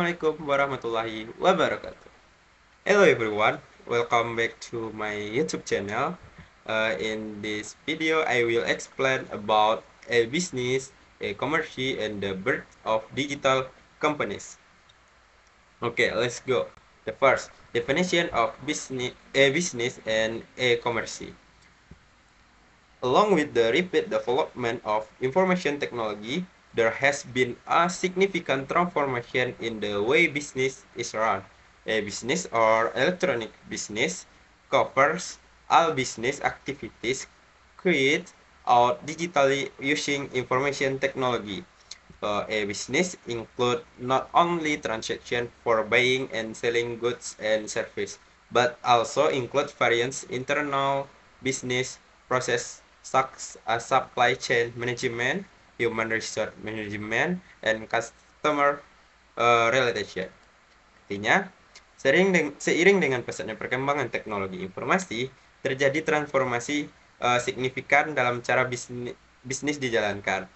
Assalamualaikum warahmatullahi wabarakatuh. Hello everyone, welcome back to my YouTube channel. In this video, I will explain about a business, a commerce, and the birth of digital companies. Okay, let's go. The first definition of business and a commerce. Along with the rapid development of information technology, there has been a significant transformation in the way business is run. A business or electronic business covers all business activities carried out digitally using information technology. A business include not only transaction for buying and selling goods and service, but also include various internal business process such as supply chain management, human resource management, and customer relation. Artinya, seiring dengan pesatnya perkembangan teknologi informasi, terjadi transformasi signifikan dalam cara bisnis dijalankan.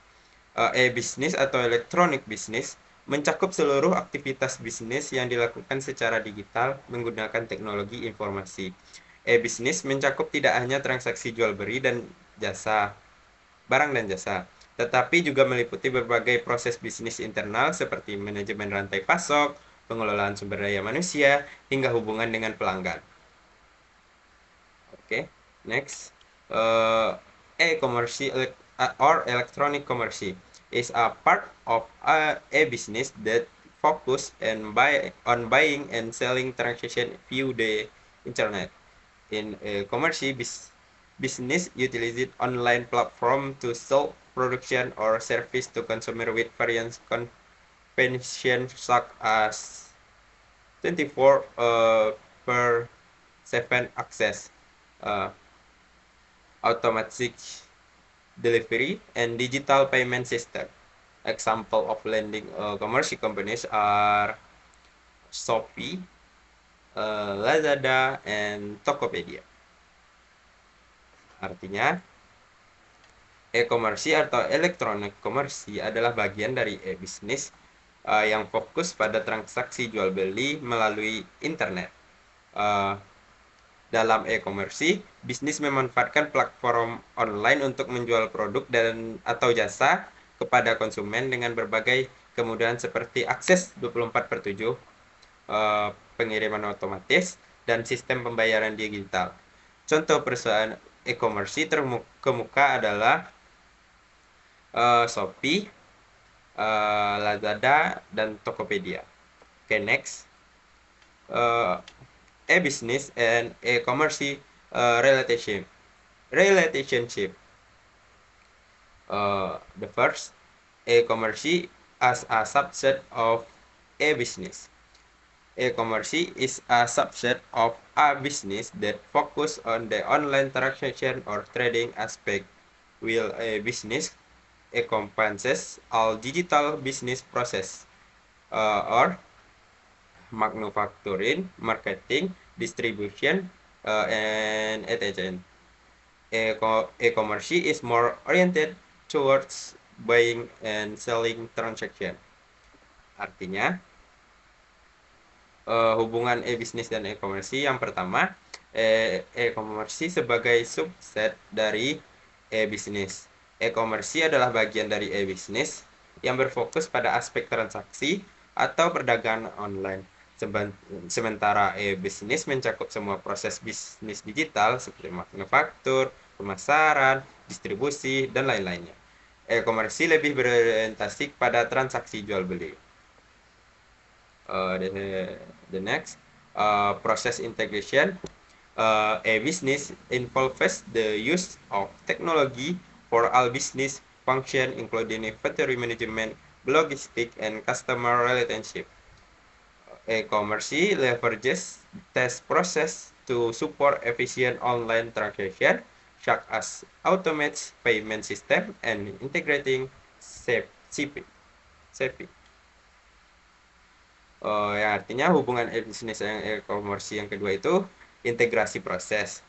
E-bisnis atau electronic business mencakup seluruh aktivitas bisnis yang dilakukan secara digital menggunakan teknologi informasi. E-bisnis mencakup tidak hanya transaksi jual beli dan jasa, barang dan jasa, tetapi juga meliputi berbagai proses bisnis internal seperti manajemen rantai pasok, pengelolaan sumber daya manusia, hingga hubungan dengan pelanggan. Oke, next. E-commerce or electronic commerce is a part of a business that focus on buying and selling transaction via the internet. In commerce business utilizes online platform to sell production or service to consumer with various conventions such as 24 per 7 access, automatic delivery, and digital payment system. Example of lending commercial companies are Shopee, Lazada, and Tokopedia. Artinya, e-commerce atau electronic commerce adalah bagian dari e-business yang fokus pada transaksi jual beli melalui internet. Dalam e-commerce, bisnis memanfaatkan platform online untuk menjual produk dan atau jasa kepada konsumen dengan berbagai kemudahan seperti akses 24/7, pengiriman otomatis, dan sistem pembayaran digital. Contoh perusahaan e-commerce terkemuka adalah Shopee, Lazada, dan Tokopedia. Okay, next. E-business and e-commerce relationship. The first, e-commerce as a subset of e-business. E-commerce is a subset of a business that focus on the online transaction or trading aspect, while a business encompasses all digital business process or manufacturing, marketing, distribution, and etc. E-commerce is more oriented towards buying and selling transaction. Artinya, hubungan e-business dan e-commerce yang pertama, e-commerce sebagai subset dari e-business. E-commerce adalah bagian dari e-business yang berfokus pada aspek transaksi atau perdagangan online. Sementara e-business mencakup semua proses bisnis digital seperti manufaktur, pemasaran, distribusi, dan lain-lainnya. E-commerce lebih berorientasi pada transaksi jual beli. The next, process integration. A business involves the use of technology for all business function, including inventory management, logistics, and customer relationship. E-commerce leverages test process to support efficient online transaction, such as automates payment system and integrating shipping. Yang artinya hubungan e-business dan e-commerce yang kedua itu integrasi proses.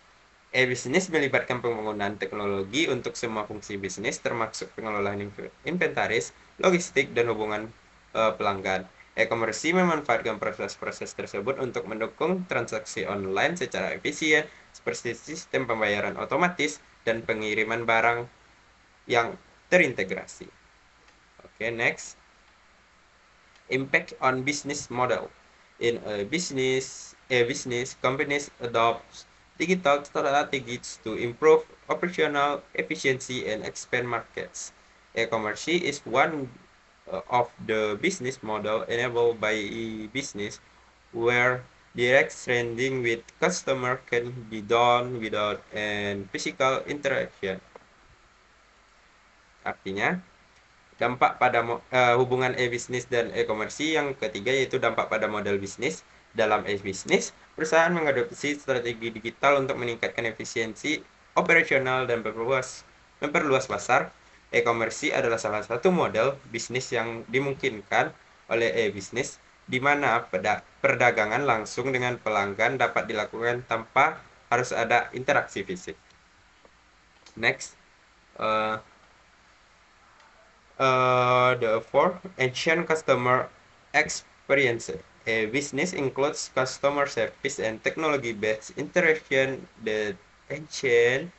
E-business melibatkan penggunaan teknologi untuk semua fungsi bisnis, termasuk pengelolaan inventaris, logistik, dan hubungan pelanggan. E-commerce memanfaatkan proses-proses tersebut untuk mendukung transaksi online secara efisien, seperti sistem pembayaran otomatis dan pengiriman barang yang terintegrasi. Oke, next. Impact on business model. In a business, companies adopt digital strategies to improve operational efficiency and expand markets. E-commerce is one of the business model enabled by e-business where direct trading with customer can be done without an physical interaction. Artinya, dampak pada hubungan e-bisnis dan e-commerce yang ketiga yaitu dampak pada model bisnis. Dalam e-bisnis, perusahaan mengadopsi strategi digital untuk meningkatkan efisiensi operasional dan memperluas pasar. E-commerce adalah salah satu model bisnis yang dimungkinkan oleh e-bisnis di mana perdagangan langsung dengan pelanggan dapat dilakukan tanpa harus ada interaksi fisik. Next, the fourth, ancient customer experience. A business includes customer service and technology-based interaction that ancient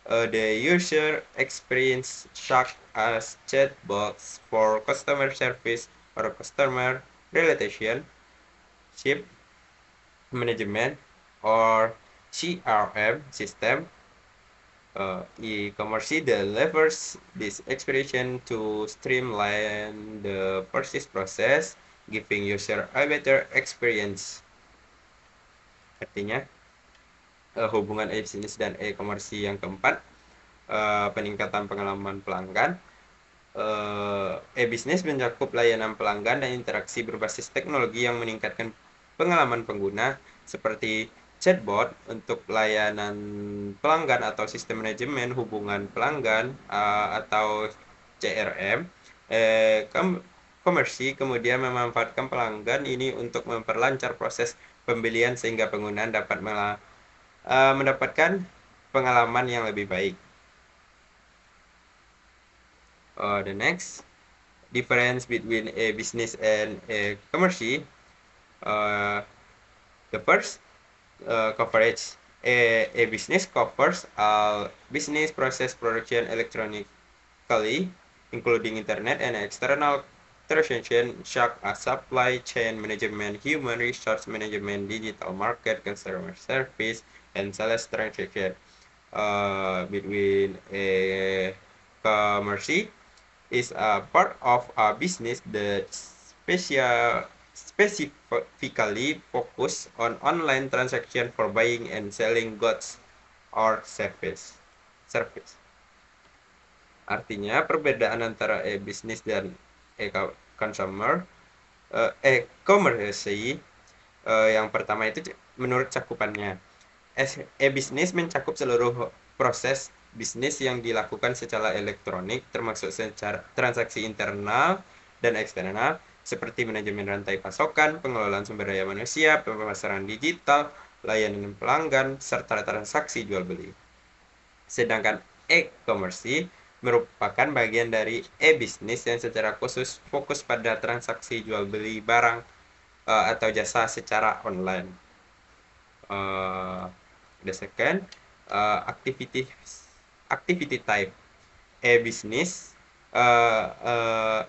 the user experience such as chatbots for customer service or customer relationship management or CRM system. E-commerce delivers this expression to streamline the purchase process, giving user a better experience. Artinya, hubungan e-business dan e-commerce yang keempat, peningkatan pengalaman pelanggan. E-business mencakup layanan pelanggan dan interaksi berbasis teknologi yang meningkatkan pengalaman pengguna, seperti chatbot untuk layanan pelanggan atau sistem manajemen hubungan pelanggan atau CRM. Komersi kemudian memanfaatkan pelanggan ini untuk memperlancar proses pembelian sehingga penggunaan dapat mendapatkan pengalaman yang lebih baik. The next difference between a business and a commerce. The first, coverage. A business covers all business process production electronically, including internet and external transaction such as supply chain management, human resource management, digital market, customer service, and sales transaction. Between a commerce is a part of a business that specifically focus on online transaction for buying and selling goods or service. Artinya perbedaan antara e-business dan e-consumer, e-commerce yang pertama itu menurut cakupannya. E-business mencakup seluruh proses bisnis yang dilakukan secara elektronik, termasuk secara transaksi internal dan eksternal, seperti manajemen rantai pasokan, pengelolaan sumber daya manusia, pemasaran digital, layanan pelanggan, serta transaksi jual beli. Sedangkan e-commerce merupakan bagian dari e-business yang secara khusus fokus pada transaksi jual beli barang atau jasa secara online. The second, activity type. E-business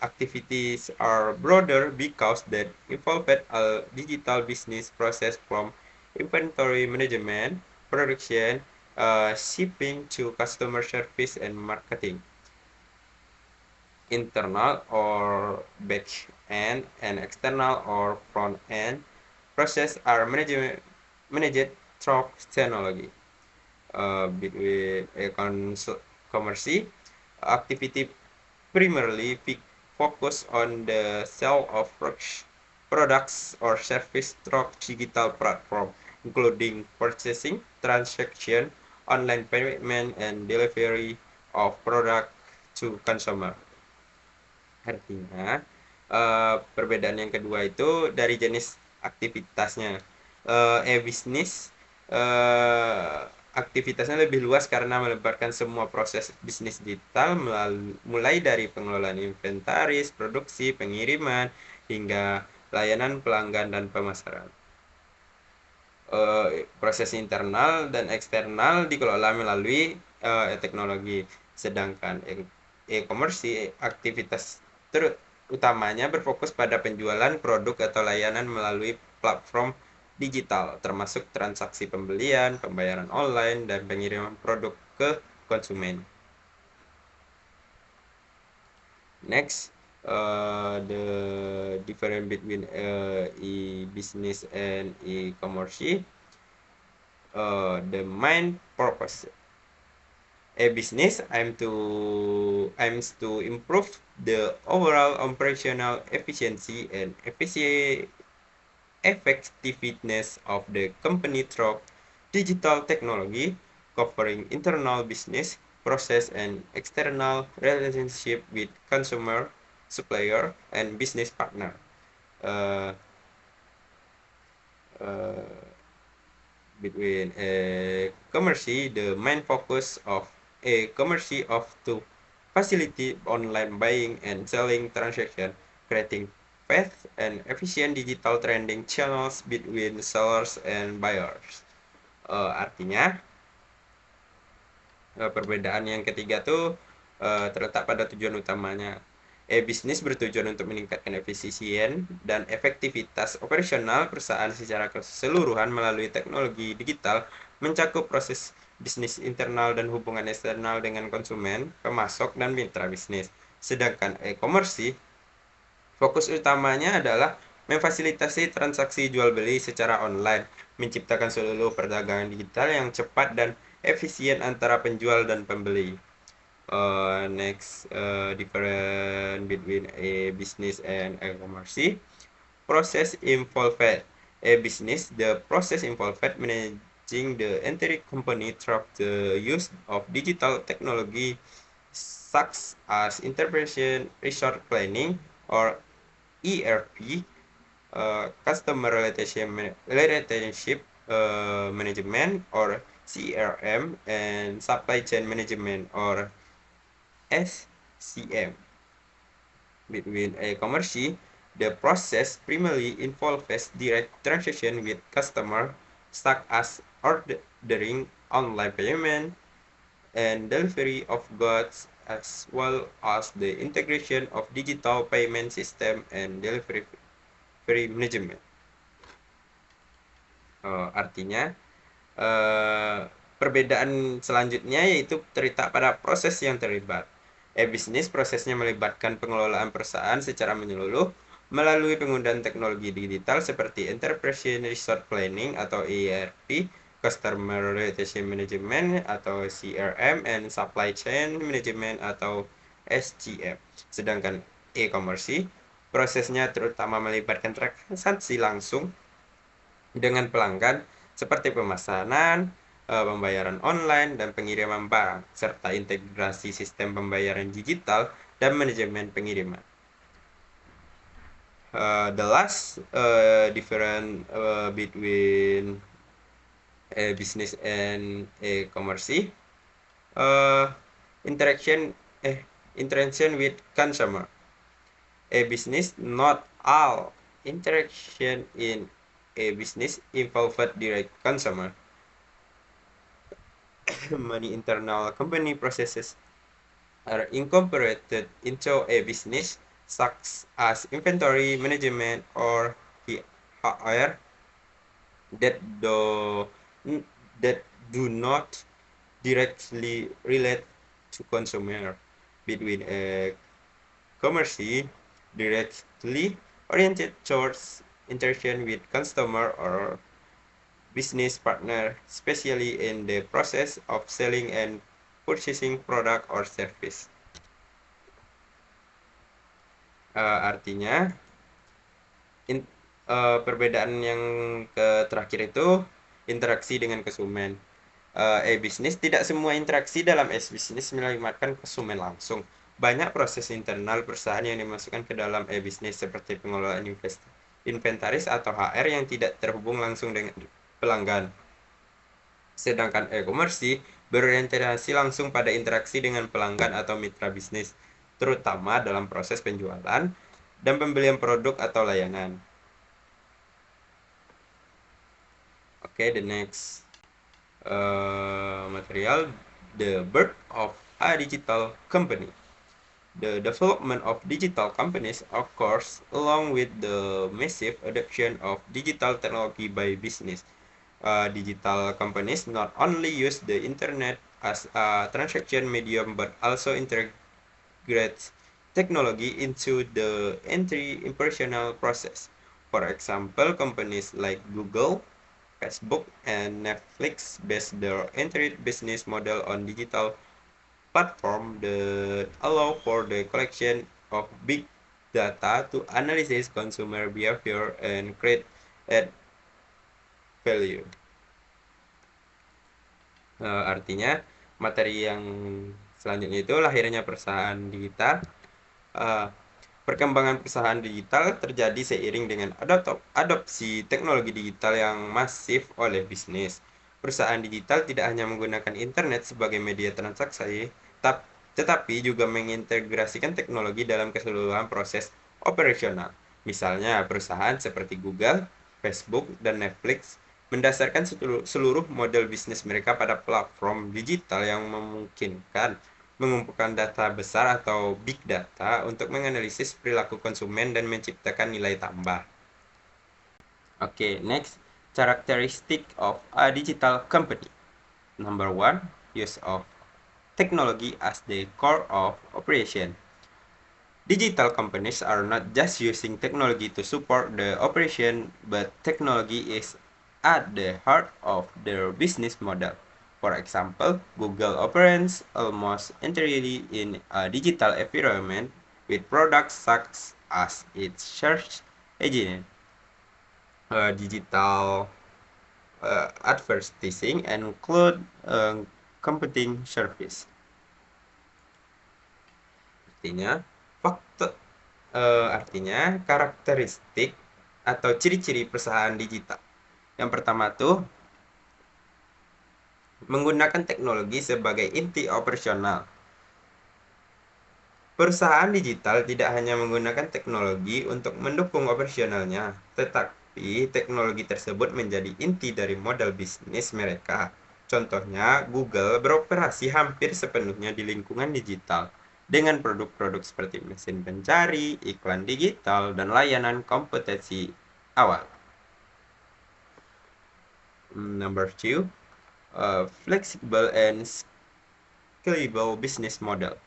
activities are broader because that involve a digital business process from inventory management, production, shipping to customer service and marketing. Internal or back end and external or front end process are managed through technology. Between a commerce activity primarily focus on the sale of products or service through digital platform, including purchasing, transaction, online payment, and delivery of product to consumer. Artinya, perbedaan yang kedua itu dari jenis aktivitasnya. E-business aktivitasnya lebih luas karena melebarkan semua proses bisnis digital mulai dari pengelolaan inventaris, produksi, pengiriman, hingga layanan pelanggan dan pemasaran. Proses internal dan eksternal dikelola melalui teknologi, sedangkan e-commerce aktivitas utamanya berfokus pada penjualan produk atau layanan melalui platform digital, termasuk transaksi pembelian, pembayaran online, dan pengiriman produk ke konsumen. Next, the difference between e-business and e-commerce. The main purpose business aims to improve the overall operational efficiency and effectiveness of the company through digital technology, covering internal business process and external relationship with consumer, supplier, and business partner. Uh, uh, Between a commerce, the main focus of a commerce of to facilitate online buying and selling transaction, creating fast and efficient digital trading channels between sellers and buyers. Artinya, perbedaan yang ketiga tuh terletak pada tujuan utamanya. Bisnis bertujuan untuk meningkatkan efisien dan efektivitas operasional perusahaan secara keseluruhan melalui teknologi digital, mencakup proses bisnis internal dan hubungan eksternal dengan konsumen, pemasok, dan mitra bisnis. Sedangkan e-commerce, fokus utamanya adalah memfasilitasi transaksi jual beli secara online, menciptakan seluruh perdagangan digital yang cepat dan efisien antara penjual dan pembeli. Next, difference between a business and e-commerce. Process involved. A business, the process involved managing the entire company through the use of digital technology such as interpretation, resource planning, or ERP, customer relationship management, or CRM, and supply chain management, or SCM. Between e-commerce, the process primarily involves direct transaction with customer, such as ordering, online payment, and delivery of goods, as well as the integration of digital payment system and delivery management. Artinya, perbedaan selanjutnya yaitu terletak pada proses yang terlibat. E-bisnis prosesnya melibatkan pengelolaan perusahaan secara menyeluruh melalui penggunaan teknologi digital seperti Enterprise Resource Planning atau ERP, Customer Relationship Management atau CRM, and Supply Chain Management atau SCM. Sedangkan e-commerce prosesnya terutama melibatkan transaksi langsung dengan pelanggan seperti pemesanan, pembayaran online, dan pengiriman barang, serta integrasi sistem pembayaran digital dan manajemen pengiriman. The last difference between a business and a commerce, interaction with consumer. A business, not all interaction in a business involve direct consumer. Many internal company processes are incorporated into a business, such as inventory management or HR, that do not directly relate to consumer. Between a commerce, directly oriented towards interaction with customer or business partner, especially in the process of selling and purchasing product or service. Artinya, perbedaan yang terakhir itu interaksi dengan konsumen. E-bisnis, tidak semua interaksi dalam e-bisnis melibatkan konsumen langsung. Banyak proses internal perusahaan yang dimasukkan ke dalam e-bisnis seperti pengelolaan inventaris atau HR yang tidak terhubung langsung dengan pelanggan. Sedangkan e-commerce berorientasi langsung pada interaksi dengan pelanggan atau mitra bisnis, terutama dalam proses penjualan dan pembelian produk atau layanan. Okay, the next material, the birth of a digital company. The development of digital companies occurs along with the massive adoption of digital technology by business. Digital companies not only use the internet as a transaction medium but also integrates technology into the entry impersonal process. For example, companies like Google, Facebook, and Netflix base their entire business model on digital platform that allow for the collection of big data to analyze consumer behavior and create add value. Artinya materi yang selanjutnya itu lahirnya perusahaan digital. Uh, Perkembangan perusahaan digital terjadi seiring dengan adopsi teknologi digital yang masif oleh bisnis. Perusahaan digital tidak hanya menggunakan internet sebagai media transaksi, tetapi juga mengintegrasikan teknologi dalam keseluruhan proses operasional. Misalnya, perusahaan seperti Google, Facebook, dan Netflix mendasarkan seluruh model bisnis mereka pada platform digital yang memungkinkan mengumpulkan data besar atau big data untuk menganalisis perilaku konsumen dan menciptakan nilai tambah. Okay, next, characteristic of a digital company. Number one, use of technology as the core of operation. Digital companies are not just using technology to support the operation, but technology is at the heart of their business model. For example, Google operates almost entirely in a digital environment with products such as its search engine, digital advertising, and cloud computing service. Artinya karakteristik atau ciri-ciri perusahaan digital. Yang pertama tuh menggunakan teknologi sebagai inti operasional. Perusahaan digital tidak hanya menggunakan teknologi untuk mendukung operasionalnya, tetapi teknologi tersebut menjadi inti dari modal bisnis mereka. Contohnya, Google beroperasi hampir sepenuhnya di lingkungan digital dengan produk-produk seperti mesin pencari, iklan digital, dan layanan kompetensi awal. Number two, flexible and scalable business model.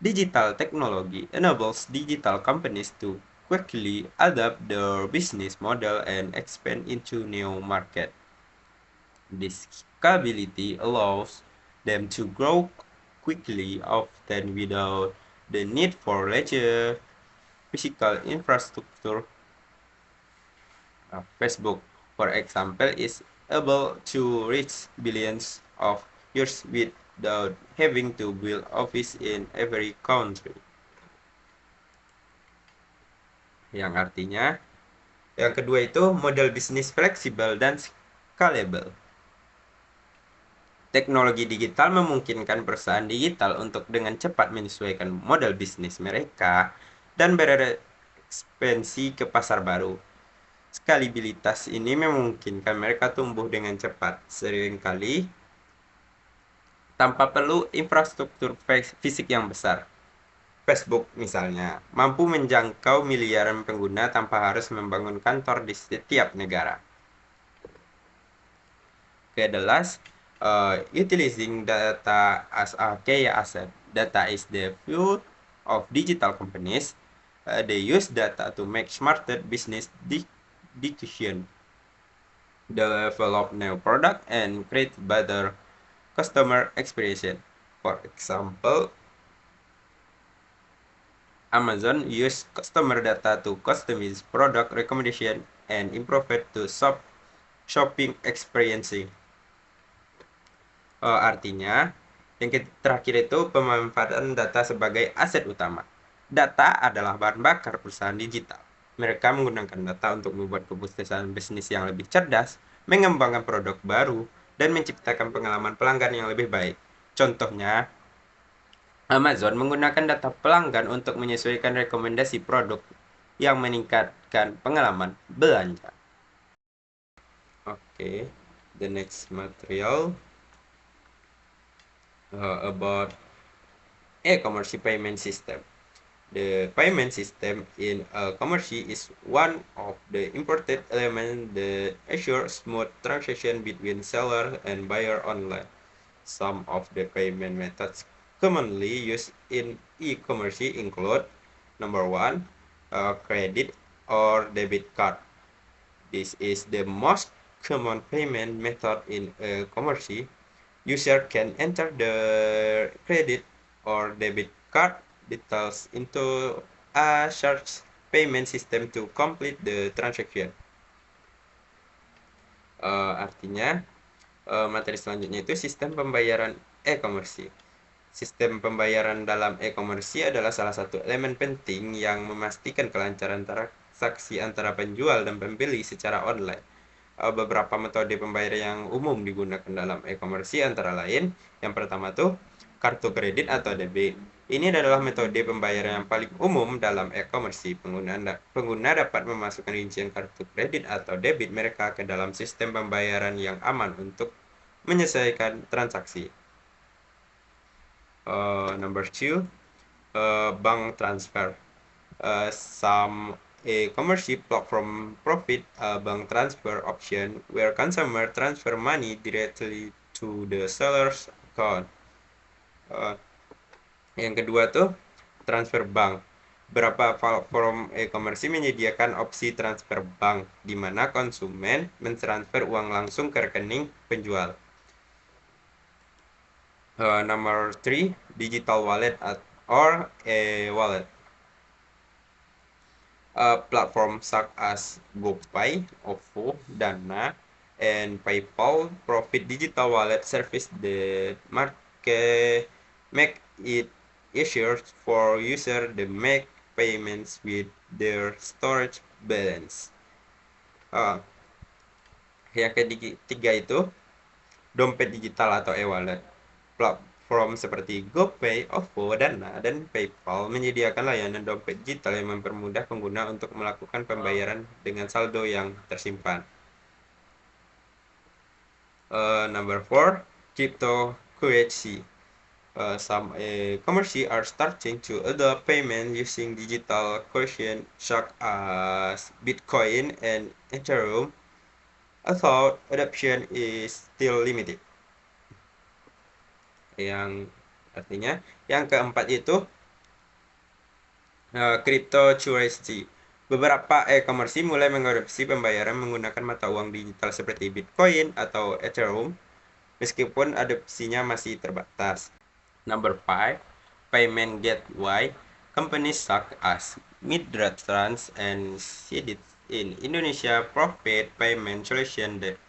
Digital technology enables digital companies to quickly adapt their business model and expand into new market. This scalability allows them to grow quickly, often without the need for larger physical infrastructure. Facebook, for example, is able to reach billions of users without having to build office in every country. Yang artinya, yang kedua itu model bisnis fleksibel dan scalable. Teknologi digital memungkinkan perusahaan digital untuk dengan cepat menyesuaikan model bisnis mereka dan berekspansi ke pasar baru. Skalibilitas ini memungkinkan mereka tumbuh dengan cepat, seringkali tanpa perlu infrastruktur fisik yang besar. Facebook misalnya, mampu menjangkau miliaran pengguna tanpa harus membangun kantor di setiap negara. Okay, the last, utilizing data as a key asset. Data is the fuel of digital companies. They use data to make smarter business decisions, develop new product, and create better customer experience. For example, Amazon use customer data to customize product recommendation and improve it to shopping experience. Artinya, yang terakhir itu pemanfaatan data sebagai aset utama. Data adalah bahan bakar perusahaan digital. Mereka menggunakan data untuk membuat keputusan bisnis yang lebih cerdas, mengembangkan produk baru, dan menciptakan pengalaman pelanggan yang lebih baik. Contohnya, Amazon menggunakan data pelanggan untuk menyesuaikan rekomendasi produk yang meningkatkan pengalaman belanja. Oke. The next material about e-commerce payment system. The payment system in e-commerce is one of the important elements that assure smooth transaction between seller and buyer online. Some of the payment methods commonly used in e-commerce include number one, credit or debit card. This is the most common payment method in e-commerce. User can enter the credit or debit card details into a search payment system to complete the transaction. Artinya, materi selanjutnya itu sistem pembayaran e-commerce. Sistem pembayaran dalam e-commerce adalah salah satu elemen penting yang memastikan kelancaran transaksi antara penjual dan pembeli secara online. Beberapa metode pembayaran yang umum digunakan dalam e-commerce antara lain, yang pertama tuh kartu kredit atau debit. Ini adalah metode pembayaran yang paling umum dalam e-commerce. Pengguna dapat memasukkan rincian kartu kredit atau debit mereka ke dalam sistem pembayaran yang aman untuk menyelesaikan transaksi. Number two, bank transfer. Some e-commerce platform profit bank transfer option where consumer transfer money directly to the seller's account. Yang kedua tuh transfer bank. Beberapa platform e-commerce menyediakan opsi transfer bank di mana konsumen mentransfer uang langsung ke rekening penjual. Number 3, digital wallet or e-wallet. Platforms such as GoPay, OVO, Dana, and PayPal provide digital wallet service that make it easier for users to make payments with their storage balance. Yang ketiga itu dompet digital atau e-wallet. Platform seperti GoPay, OVO, Dana, dan PayPal menyediakan layanan dompet digital yang mempermudah pengguna untuk melakukan pembayaran dengan saldo yang tersimpan. Number 4, cryptocurrency. Some e-commerce are starting to adopt payment using digital currency such as Bitcoin and Ethereum, although adoption is still limited. Yang artinya yang keempat itu cryptocurrency. Beberapa e-commerce mulai mengadopsi pembayaran menggunakan mata uang digital seperti Bitcoin atau Ethereum, meskipun adopsinya masih terbatas. Number 5, payment gateway. Companies such as Midtrans and Cedit in Indonesia provide payment solution that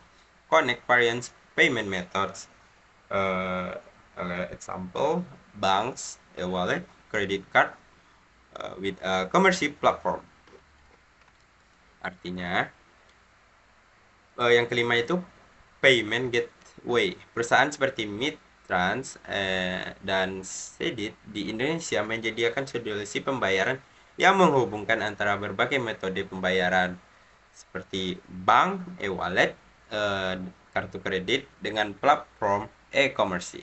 connect various payment methods. Example, banks, e-wallet, credit card, with a commercial platform. Artinya, yang kelima itu payment gateway. Perusahaan seperti Midtrans dan Cedit di Indonesia menyediakan solusi pembayaran yang menghubungkan antara berbagai metode pembayaran seperti bank, e-wallet, kartu kredit dengan platform e-commerce.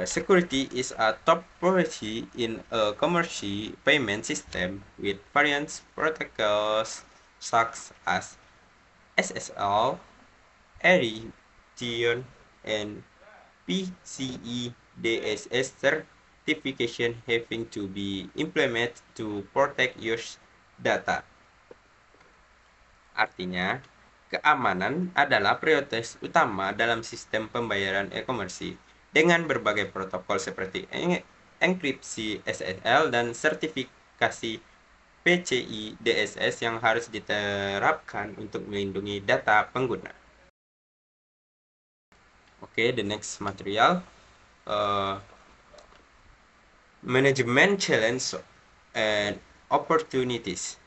Security is a top priority in a commercial payment system with various protocols such as SSL, Ethereum, and PCI DSS certification having to be implemented to protect your data. Artinya, keamanan adalah prioritas utama dalam sistem pembayaran e-commerce dengan berbagai protokol seperti enkripsi SSL dan sertifikasi PCI DSS yang harus diterapkan untuk melindungi data pengguna. Okay, the next material, management challenge and opportunities.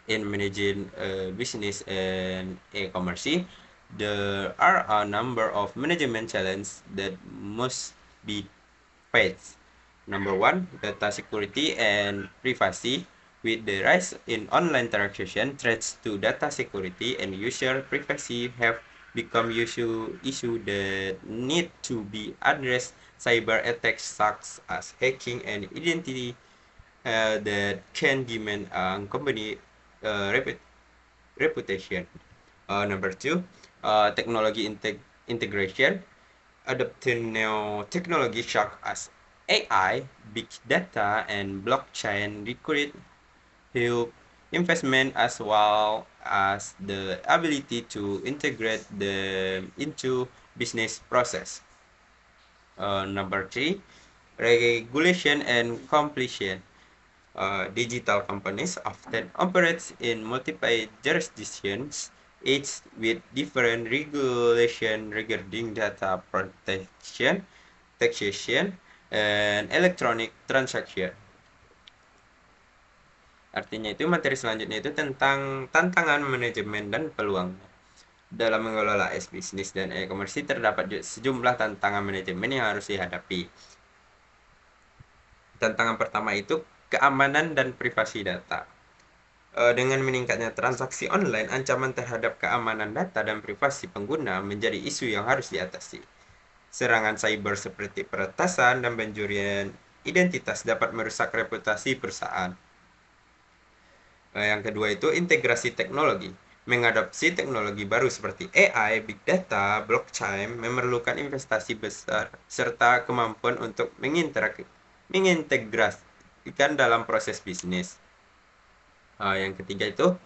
In managing business and e-commerce, there are a number of management challenges that must be faced. Number 1, data security and privacy. With the rise in online transaction, threats to data security and user privacy have become issue that need to be addressed. Cyber attacks such as hacking and identity that can demand a company reputation. Number two, technology integration. Adopting new technology such as AI, big data, and blockchain require huge investment as well as the ability to integrate them into business process. Number three, regulation and completion. Digital companies often operate in multiple jurisdictions, each with different regulation regarding data protection, taxation, and electronic transaction. Artinya itu materi selanjutnya itu tentang tantangan manajemen dan peluang. Dalam mengelola bisnis dan e-commerce terdapat sejumlah tantangan manajemen yang harus dihadapi. Tantangan pertama itu keamanan dan privasi data. Dengan meningkatnya transaksi online, ancaman terhadap keamanan data dan privasi pengguna menjadi isu yang harus diatasi. Serangan cyber seperti peretasan dan pencurian identitas dapat merusak reputasi perusahaan. Yang kedua itu integrasi teknologi. Mengadopsi teknologi baru seperti AI, Big Data, Blockchain memerlukan investasi besar serta kemampuan untuk mengintegrasikan dalam proses bisnis. Yang ketiga itu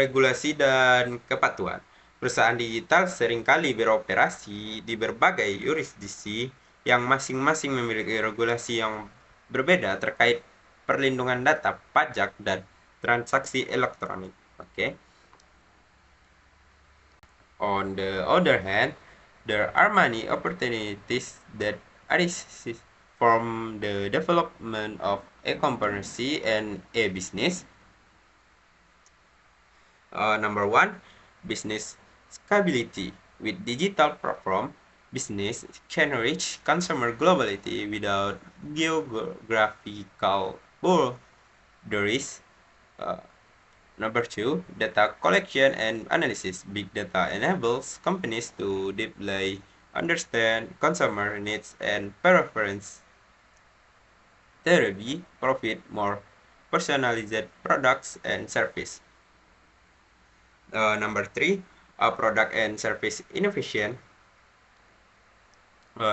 regulasi dan kepatuhan. Perusahaan digital seringkali beroperasi di berbagai yurisdiksi yang masing-masing memiliki regulasi yang berbeda terkait perlindungan data, pajak, dan transaksi elektronik. Okay. On the other hand, there are many opportunities that arise from the development of e-commerce and e-business. Number one, business scalability. With digital platform, business can reach consumer globally without geographical boundaries. Number two, data collection and analysis. Big data enables companies to deeply understand consumer needs and preferences. Thereby, profit more personalized products and service. Number three, product and service innovation.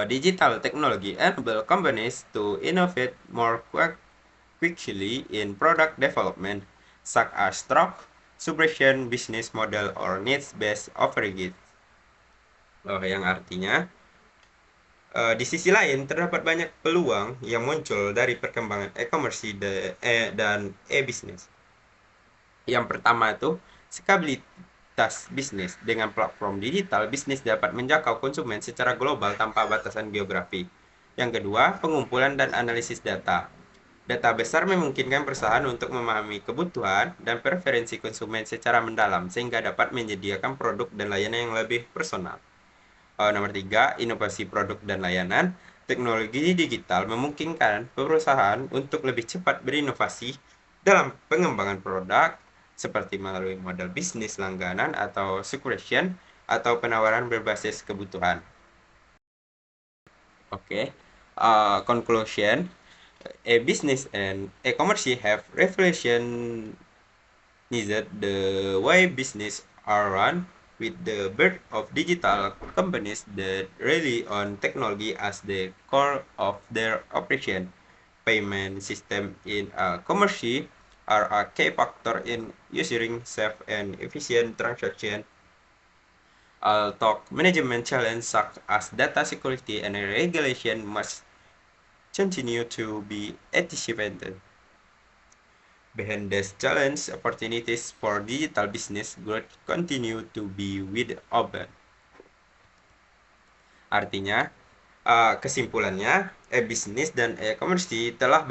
Digital technology enable companies to innovate more quickly in product development, such as stock, subscription business model, or needs-based offering. Yang artinya, di sisi lain terdapat banyak peluang yang muncul dari perkembangan e-commerce dan e-business. Yang pertama itu, skabilitas bisnis. Dengan platform digital, bisnis dapat menjangkau konsumen secara global tanpa batasan geografi. Yang kedua, pengumpulan dan analisis data. Data besar memungkinkan perusahaan untuk memahami kebutuhan dan preferensi konsumen secara mendalam sehingga dapat menyediakan produk dan layanan yang lebih personal. Nomor 3, inovasi produk dan layanan. Teknologi digital memungkinkan perusahaan untuk lebih cepat berinovasi dalam pengembangan produk seperti melalui model bisnis langganan atau subscription atau penawaran berbasis kebutuhan. Oke. Conclusion. E-business and e-commerce have revolutionized the way business are run with the birth of digital companies that rely on technology as the core of their operation. Payment system in commerce are a key factor in ensuring safe and efficient transaction. Although management challenges such as data security and regulation must continue to be anticipated. Behind these challenges, opportunities for digital business growth continue to be wide open. Artinya, kesimpulannya, e-bisnis dan e-commerce telah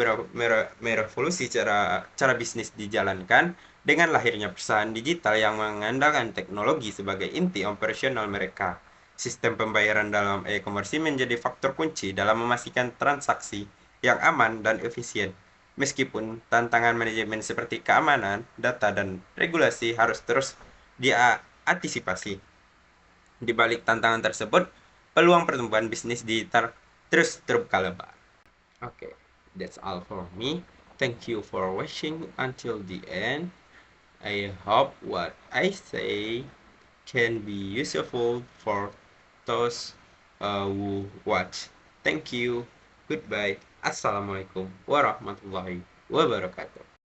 merevolusi cara bisnis dijalankan dengan lahirnya perusahaan digital yang mengandalkan teknologi sebagai inti operasional mereka. Sistem pembayaran dalam e-commerce menjadi faktor kunci dalam memastikan transaksi yang aman dan efisien Meskipun tantangan manajemen seperti keamanan, data, dan regulasi harus terus diantisipasi. Di balik tantangan tersebut, peluang pertumbuhan bisnis digital terus terbuka lebar. Okay, that's all for me. Thank you for watching until the end. I hope what I say can be useful for those who watch. Thank you. Goodbye. Assalamualaikum warahmatullahi wabarakatuh.